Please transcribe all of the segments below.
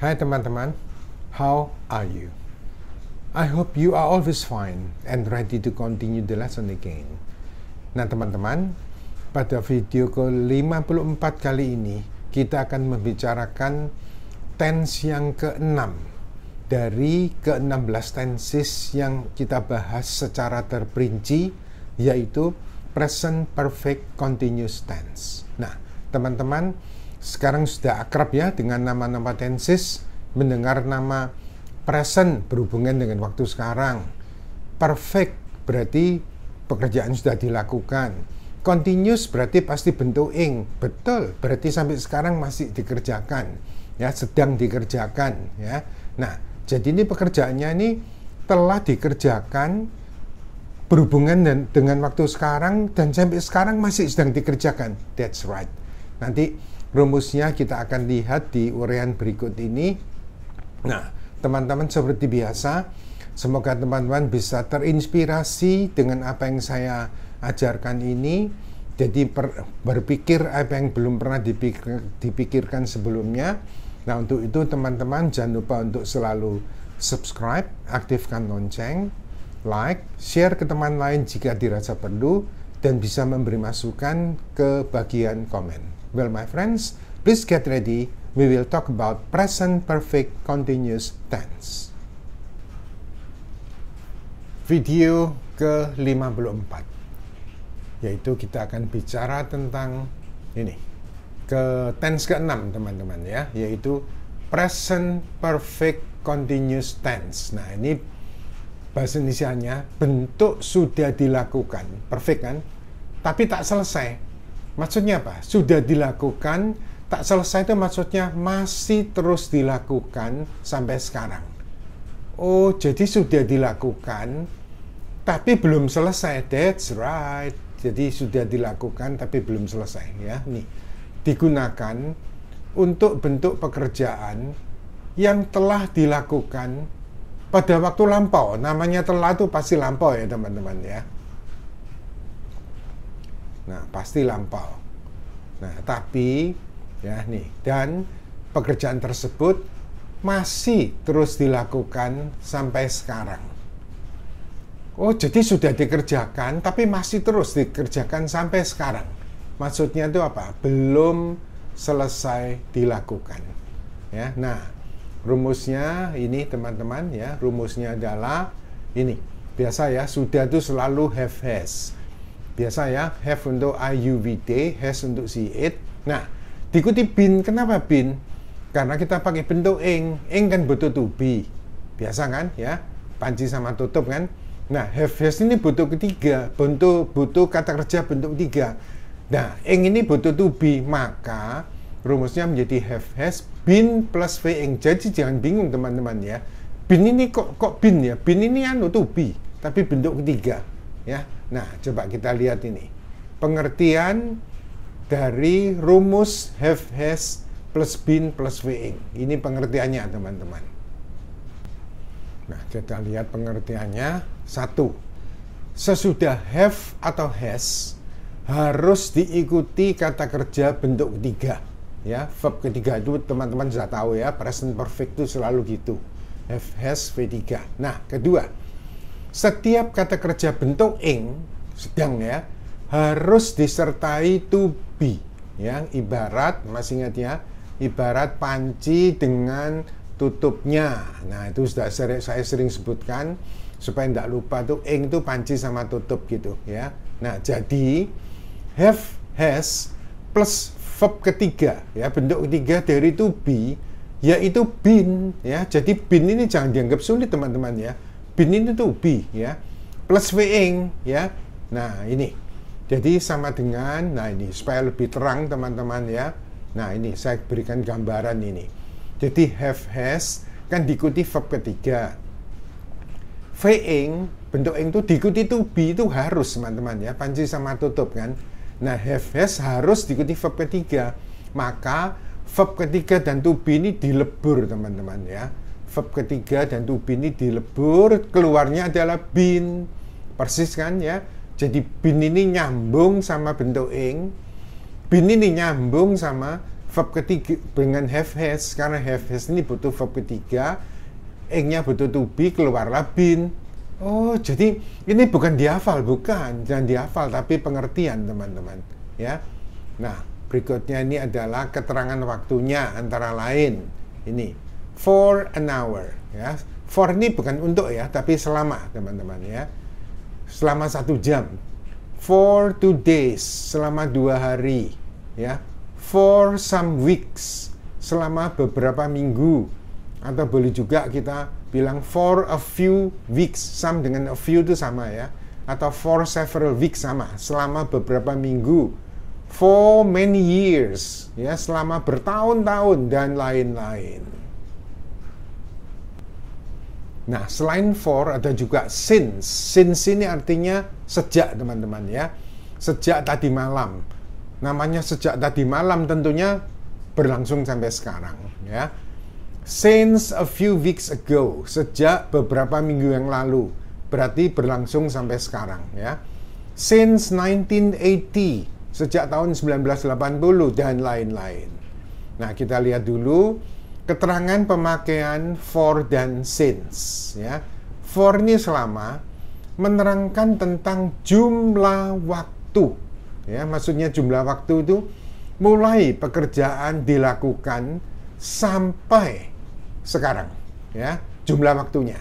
Hai teman-teman, how are you? I hope you are always fine and ready to continue the lesson again. Nah teman-teman, pada video ke-54 kali ini kita akan membicarakan tense yang ke-6 dari ke-16 tenses yang kita bahas secara terperinci, yaitu present perfect continuous tense. Nah teman-teman, sekarang sudah akrab ya dengan nama-nama tenses, mendengar nama present berhubungan dengan waktu sekarang, perfect berarti pekerjaan sudah dilakukan, continuous berarti pasti bentuk ing, betul, berarti sampai sekarang masih dikerjakan, ya, sedang dikerjakan, ya. Nah, jadi ini pekerjaannya ini telah dikerjakan berhubungan dengan waktu sekarang dan sampai sekarang masih sedang dikerjakan. That's right. Nanti rumusnya kita akan lihat di uraian berikut ini. Nah, teman-teman seperti biasa, semoga teman-teman bisa terinspirasi dengan apa yang saya ajarkan ini. Jadi berpikir apa yang belum pernah dipikirkan sebelumnya. Nah, untuk itu teman-teman jangan lupa untuk selalu subscribe, aktifkan lonceng, like, share ke teman lain jika dirasa perlu, dan bisa memberi masukan ke bagian komen. Well, my friends, please get ready. We will talk about present perfect continuous tense. Video ke-54, yaitu kita akan bicara tentang ini, ke tense ke-6 teman-teman ya, yaitu present perfect continuous tense. Nah, ini bahasa Indonesianya bentuk sudah dilakukan, perfect kan, tapi tak selesai. Maksudnya apa? Sudah dilakukan, tak selesai itu maksudnya masih terus dilakukan sampai sekarang. Oh, jadi sudah dilakukan, tapi belum selesai. That's right. Jadi sudah dilakukan, tapi belum selesai. Ya, nih digunakan untuk bentuk pekerjaan yang telah dilakukan pada waktu lampau. Namanya telah itu pasti lampau ya teman-teman ya. Nah, pasti lampau. Nah, tapi ya nih, dan pekerjaan tersebut masih terus dilakukan sampai sekarang. Oh, jadi sudah dikerjakan tapi masih terus dikerjakan sampai sekarang. Maksudnya itu apa? Belum selesai dilakukan. Ya. Nah, rumusnya ini teman-teman ya, rumusnya adalah ini. Biasa ya, sudah itu selalu have has. Biasa ya, have untuk IUVD, has untuk C8. Nah, diikuti been. Kenapa been? Karena kita pakai bentuk ing. Ing kan butuh to be. Biasa kan ya, panci sama tutup kan. Nah, have has ini butuh ketiga, butuh kata kerja bentuk ketiga. Nah, ing ini butuh to be, maka rumusnya menjadi have has been plus v ing. Jadi jangan bingung teman-teman ya. Been ini kok been ya? Been ini to be, tapi bentuk ketiga ya. Nah, coba kita lihat ini. Pengertian dari rumus have has plus been plus v ing. Ini pengertiannya, teman-teman. Nah, kita lihat pengertiannya. 1. Sesudah have atau has harus diikuti kata kerja bentuk ketiga. Ya, verb ketiga itu teman-teman sudah tahu ya, present perfect itu selalu gitu. Have has V3. Nah, kedua, setiap kata kerja bentuk ing sedang ya harus disertai to be ya, ibarat, masih ingat ya, ibarat panci dengan tutupnya. Nah, itu sudah saya sering sebutkan supaya tidak lupa tuh, ing itu panci sama tutup gitu ya. Nah, jadi have has plus verb ketiga ya, bentuk ketiga dari to be yaitu been ya. Jadi been ini jangan dianggap sulit teman-teman ya. Been ini to be ya, plus v ing ya. Nah, ini jadi sama dengan, nah ini supaya lebih terang teman-teman ya. Nah, ini saya berikan gambaran ini. Jadi have has kan diikuti verb ketiga, v ing bentuk ing itu diikuti to be, itu harus teman-teman ya, panci sama tutup kan. Nah, have has harus diikuti verb ketiga, maka verb ketiga dan to be ini dilebur teman-teman ya. Verb ketiga dan to be ini dilebur, keluarnya adalah been. Persis kan ya. Jadi been ini nyambung sama bentuk ing, been ini nyambung sama verb ketiga dengan have has, karena have has ini butuh verb ketiga, ing-nya butuh to be, keluarlah been. Oh, jadi ini bukan dihafal, bukan, jangan dihafal, tapi pengertian teman-teman, ya. Nah, berikutnya ini adalah keterangan waktunya, antara lain ini for an hour, ya. For ini bukan untuk ya, tapi selama teman-teman ya, selama 1 jam. For 2 days, selama 2 hari, ya. For some weeks, selama beberapa minggu, atau boleh juga kita bilang for a few weeks. Some dengan a few itu sama ya, atau for several weeks sama, selama beberapa minggu. For many years, ya, selama bertahun-tahun dan lain-lain. Nah, selain for ada juga since. Since ini artinya sejak teman-teman ya, sejak tadi malam. Namanya sejak tadi malam tentunya berlangsung sampai sekarang ya. Since a few weeks ago, sejak beberapa minggu yang lalu, berarti berlangsung sampai sekarang ya. Since 1980, sejak tahun 1980 dan lain-lain. Nah, kita lihat dulu keterangan pemakaian for dan since ya. For ini selama menerangkan tentang jumlah waktu. Ya, maksudnya jumlah waktu itu mulai pekerjaan dilakukan sampai sekarang, ya, jumlah waktunya.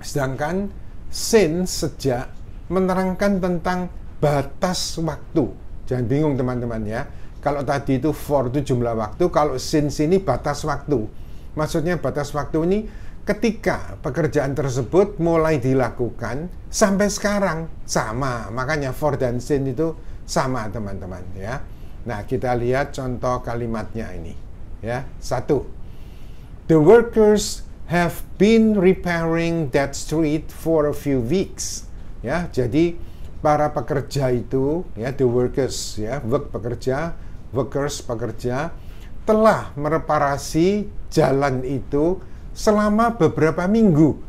Sedangkan since sejak menerangkan tentang batas waktu. Jangan bingung teman-teman ya. Kalau tadi itu for itu jumlah waktu, kalau since ini batas waktu. Maksudnya batas waktu ini ketika pekerjaan tersebut mulai dilakukan sampai sekarang sama. Makanya for dan since itu sama teman-teman ya. Nah, kita lihat contoh kalimatnya ini ya. 1. The workers have been repairing that street for a few weeks. Ya, jadi para pekerja itu ya, the workers ya, work pekerja, workers pekerja telah mereparasi jalan itu selama beberapa minggu.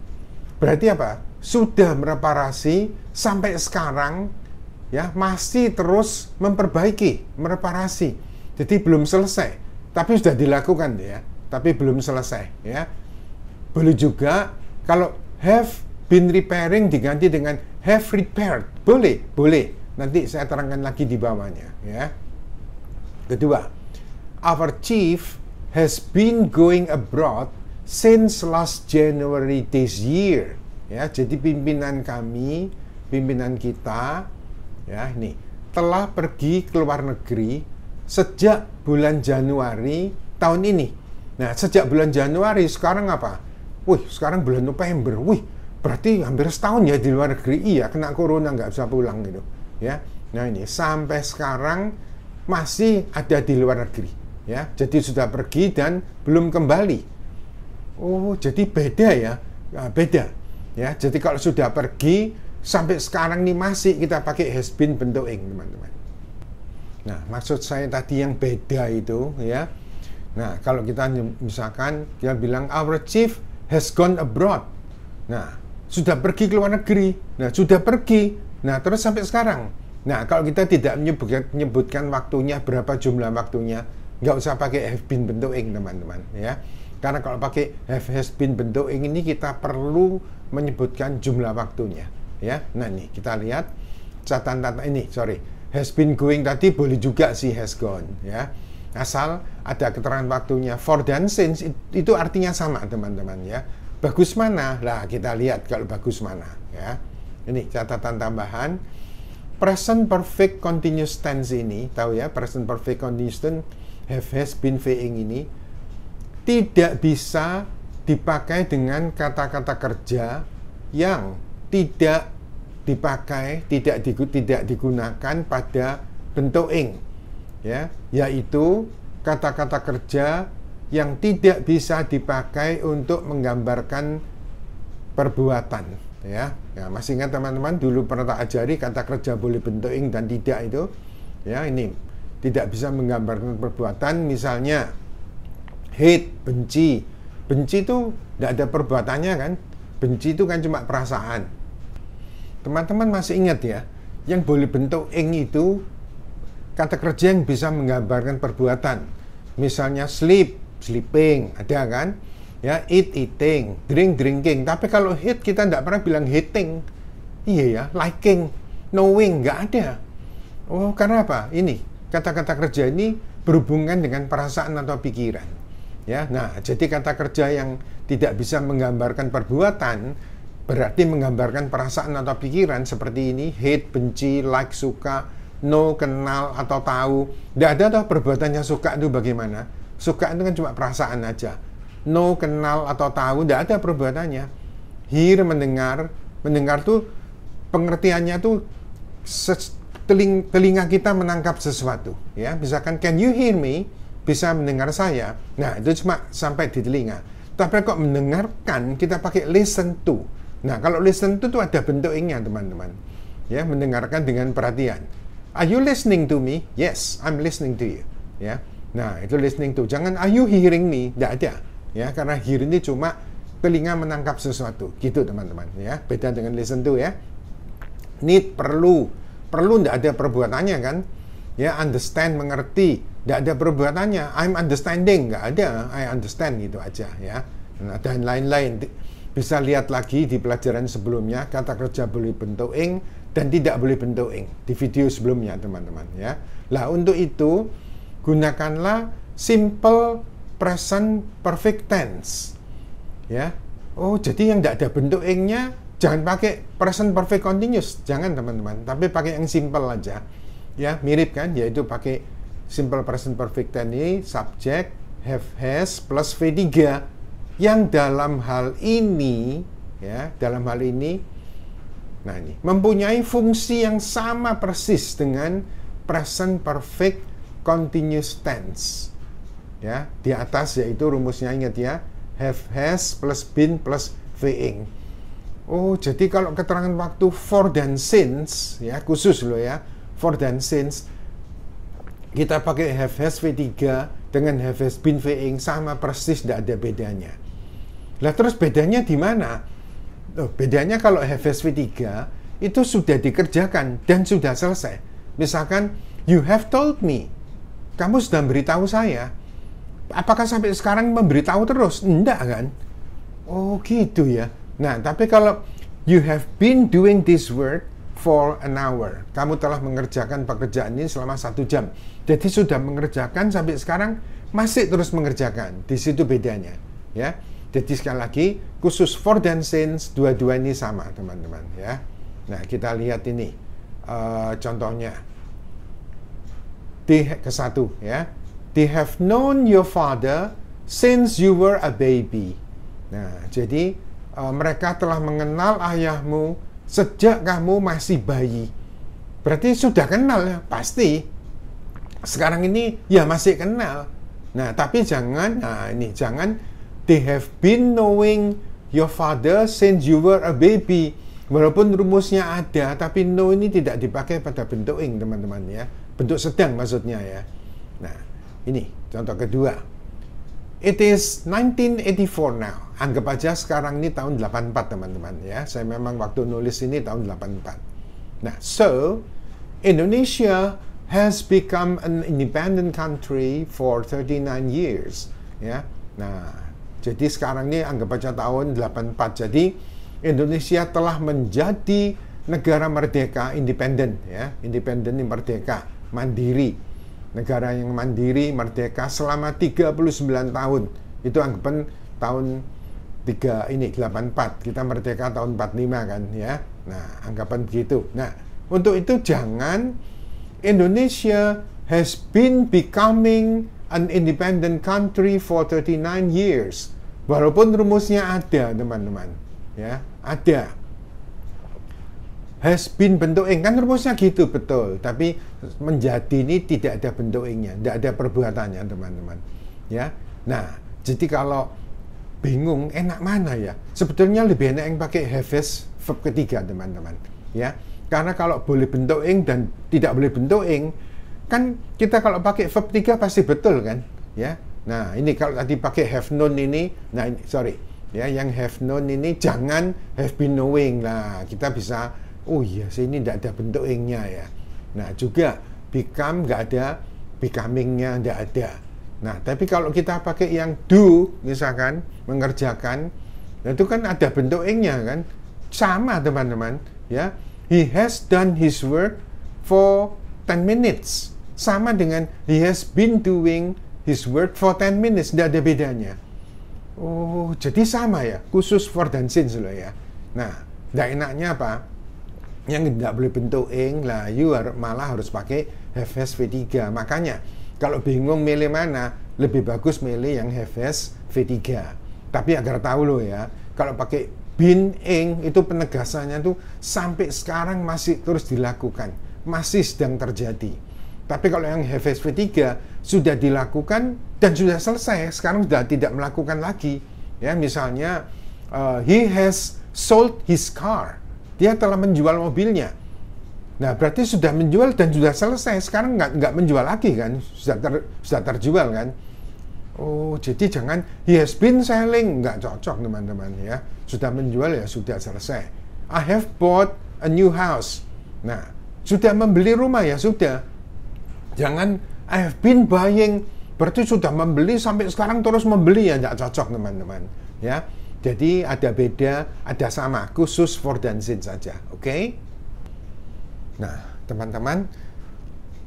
Berarti apa? Sudah mereparasi sampai sekarang ya, masih terus memperbaiki, mereparasi. Jadi belum selesai, tapi sudah dilakukan ya, tapi belum selesai ya. Boleh juga kalau have been repairing diganti dengan have repaired. Boleh, boleh. Nanti saya terangkan lagi di bawahnya ya. Kedua, our chief has been going abroad since last January this year. Ya, jadi pimpinan kami, pimpinan kita, ya ini telah pergi ke luar negeri sejak bulan Januari tahun ini. Nah, sejak bulan Januari sekarang apa? Wih, sekarang bulan November. Wih, berarti hampir setahun ya di luar negeri. Iya, kena corona nggak bisa pulang gitu. Ya, nah ini sampai sekarang masih ada di luar negeri. Ya, jadi sudah pergi dan belum kembali. Oh, jadi beda ya, nah, beda. Ya, jadi kalau sudah pergi sampai sekarang nih masih kita pakai has been bentuk ing, teman-teman. Nah, maksud saya tadi yang beda itu ya. Nah, kalau kita misalkan dia bilang our chief has gone abroad. Nah, sudah pergi ke luar negeri. Nah, sudah pergi. Nah, terus sampai sekarang. Nah, kalau kita tidak menyebutkan waktunya, berapa jumlah waktunya, nggak usah pakai have been bentuk ing, teman-teman ya. Karena kalau pakai have has been bentuk ing ini kita perlu menyebutkan jumlah waktunya ya. Nah, nih kita lihat catatan ini, has been going tadi boleh juga sih has gone ya. Asal ada keterangan waktunya. For dan since itu artinya sama teman-teman ya. Bagus mana? Lah kita lihat kalau bagus mana ya. Ini catatan tambahan. Present perfect continuous tense ini, tahu ya, present perfect continuous tense have has been being ini tidak bisa dipakai dengan kata-kata kerja yang tidak dipakai, tidak digunakan pada bentuk ing ya, yaitu kata-kata kerja yang tidak bisa dipakai untuk menggambarkan perbuatan ya. Ya, masih ingat teman-teman dulu pernah tak ajari kata kerja boleh bentuk ing dan tidak itu ya. Ini tidak bisa menggambarkan perbuatan, misalnya hate, benci. Benci itu tidak ada perbuatannya kan. Benci itu kan cuma perasaan. Teman-teman masih ingat ya, yang boleh bentuk ing itu kata kerja yang bisa menggambarkan perbuatan. Misalnya sleep, sleeping, ada kan? Ya, eat, eating, drink, drinking. Tapi kalau hate kita tidak pernah bilang hating. Iya ya, liking, knowing, nggak ada. Oh, karena apa? Ini, kata-kata kerja ini berhubungan dengan perasaan atau pikiran. Ya, nah, jadi kata kerja yang tidak bisa menggambarkan perbuatan, berarti menggambarkan perasaan atau pikiran seperti ini, hate, benci, like, suka, know, kenal, atau tahu. Tidak ada atau perbuatannya suka itu bagaimana? Suka itu kan cuma perasaan aja. Know, kenal, atau tahu, tidak ada perbuatannya. Hear, mendengar tuh pengertiannya tuh telinga kita menangkap sesuatu. Ya, misalkan, can you hear me? Bisa mendengar saya. Nah, itu cuma sampai di telinga. Tapi kok mendengarkan, kita pakai listen to. Nah, kalau listen to itu ada bentuknya, teman-teman. Ya, mendengarkan dengan perhatian. Are you listening to me? Yes, I'm listening to you. Ya. Nah, itu listening to. Jangan are you hearing me? Tidak ada. Ya, karena hear ini cuma telinga menangkap sesuatu. Gitu, teman-teman, ya. Beda dengan listen to, ya. Need, perlu. Perlu tidak ada perbuatannya, kan? Ya, understand, mengerti. Tidak ada perbuatannya. I'm understanding. Nggak ada. I understand, gitu aja, ya. Nah, dan lain-lain. Bisa lihat lagi di pelajaran sebelumnya, kata kerja boleh bentuk ing dan tidak boleh bentuk ing di video sebelumnya, teman-teman, ya. Lah, untuk itu gunakanlah simple present perfect tense. Ya. Oh, jadi yang tidak ada bentuk ing-nya jangan pakai present perfect continuous, jangan, teman-teman, tapi pakai yang simple aja. Ya, mirip kan, yaitu pakai simple present perfect tense ini subject have has plus V3 yang dalam hal ini, ya, dalam hal ini, nah ini mempunyai fungsi yang sama persis dengan present perfect continuous tense. Ya, di atas yaitu rumusnya, ingat ya, have has plus been plus being. Oh, jadi kalau keterangan waktu for dan since, ya, khusus loh ya, for dan since, kita pakai have has V3 dengan have has been being sama persis, tidak ada bedanya. Lah, terus bedanya di mana? Oh, bedanya kalau have has V3 itu sudah dikerjakan dan sudah selesai. Misalkan, you have told me, kamu sudah beritahu saya. Apakah sampai sekarang memberitahu terus? Enggak kan? Oh, gitu ya. Nah, tapi kalau you have been doing this work for an hour, kamu telah mengerjakan pekerjaan ini selama 1 jam. Jadi sudah mengerjakan sampai sekarang masih terus mengerjakan. Di situ bedanya, ya. Jadi sekali lagi, khusus for dan since, dua-dua ini sama, teman-teman, ya. Nah, kita lihat ini contohnya. Ke-1, ya. They have known your father since you were a baby. Nah, jadi mereka telah mengenal ayahmu sejak kamu masih bayi. Berarti sudah kenal ya, pasti. Sekarang ini ya masih kenal. Nah, tapi jangan, jangan they have been knowing your father since you were a baby. Walaupun rumusnya ada, tapi know ini tidak dipakai pada bentuk ing, teman-teman, ya. Bentuk sedang maksudnya, ya. Nah, ini contoh kedua. It is 1984 now. Anggap aja sekarang ini tahun 84, teman-teman, ya. Saya memang waktu nulis ini tahun 84. Nah, so Indonesia has become an independent country for 39 years, ya. Nah, jadi sekarang ini anggap aja tahun 84. Jadi Indonesia telah menjadi negara merdeka, independen, ya. Independen, merdeka, mandiri. Negara yang mandiri, merdeka selama 39 tahun. Itu anggapan tahun 84. Kita merdeka tahun 45 kan, ya. Nah, anggapan begitu. Nah, untuk itu jangan Indonesia has been becoming an independent country for 39 years. Walaupun rumusnya ada, teman-teman, ya, ada. Has been bentuk ing, kan rumusnya gitu, betul. Tapi menjadi ini tidak ada bentuk ingnya, tidak ada perbuatannya, teman-teman, ya. Nah, jadi kalau bingung enak mana ya, sebetulnya lebih enak yang pakai have has verb ketiga, teman-teman, ya. Karena kalau boleh bentuk ing dan tidak boleh bentuk ing, kan kita kalau pakai verb 3 pasti betul kan, ya. Nah, ini kalau tadi pakai have known ini, nah ini, sorry, ya, yang have known ini jangan have been knowing. Nah, kita bisa, oh iya, sini tidak ada bentuk ingnya, ya. Nah, juga become nggak ada, becomingnya nggak ada. Nah, tapi kalau kita pakai yang do, misalkan mengerjakan, itu kan ada bentuk ing-nya kan, sama teman-teman, ya. He has done his work for 10 minutes, sama dengan he has been doing his work for 10 minutes, tidak ada bedanya. Oh, jadi sama ya, khusus for dan since loh ya. Nah, tidak enaknya apa? Yang tidak boleh bentuk ing, lah you malah harus pakai have has V3. Makanya kalau bingung milih mana, lebih bagus milih yang have has V3. Tapi agar tahu loh ya, kalau pakai been ing itu penegasannya tuh sampai sekarang masih terus dilakukan, masih sedang terjadi. Tapi kalau yang have has V3 sudah dilakukan dan sudah selesai, sekarang sudah tidak melakukan lagi. Ya, misalnya he has sold his car. Dia telah menjual mobilnya. Nah, berarti sudah menjual dan sudah selesai. Sekarang nggak menjual lagi kan? Sudah terjual kan? Oh, jadi jangan he has been selling. Nggak cocok teman-teman ya. Sudah menjual ya sudah selesai. I have bought a new house. Nah, sudah membeli rumah ya sudah. Jangan I have been buying. Berarti sudah membeli sampai sekarang terus membeli ya nggak cocok teman-teman ya. Jadi ada beda, ada sama, khusus for dan since saja, oke? Nah, teman-teman,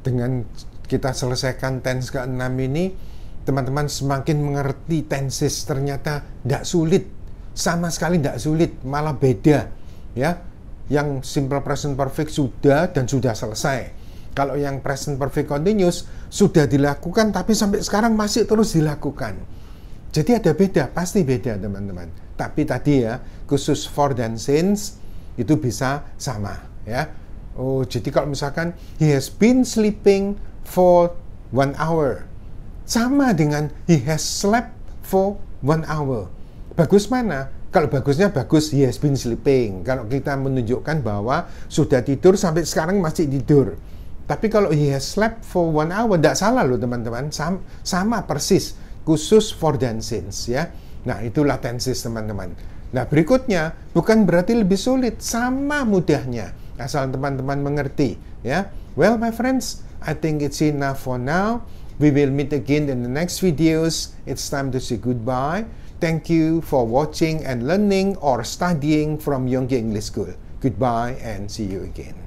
dengan kita selesaikan tense ke-6 ini, teman-teman semakin mengerti tenses ternyata tidak sulit, sama sekali tidak sulit, malah beda, ya. Yang simple present perfect sudah dan sudah selesai. Kalau yang present perfect continuous sudah dilakukan, tapi sampai sekarang masih terus dilakukan. Jadi ada beda, pasti beda teman-teman. Tapi tadi ya, khusus for dan since itu bisa sama ya. Oh, jadi kalau misalkan he has been sleeping for 1 hour, sama dengan he has slept for 1 hour. Bagus mana? Kalau bagusnya bagus he has been sleeping. Kalau kita menunjukkan bahwa sudah tidur sampai sekarang masih tidur. Tapi kalau he has slept for 1 hour, tidak salah loh teman-teman, sama persis, khusus for dan since ya. Nah, itulah tenses teman-teman. Nah, berikutnya bukan berarti lebih sulit, sama mudahnya, asal teman-teman mengerti ya. Well, my friends, I think it's enough for now. We will meet again in the next videos. It's time to say goodbye. Thank you for watching and learning or studying from Yonggi English School. Goodbye and see you again.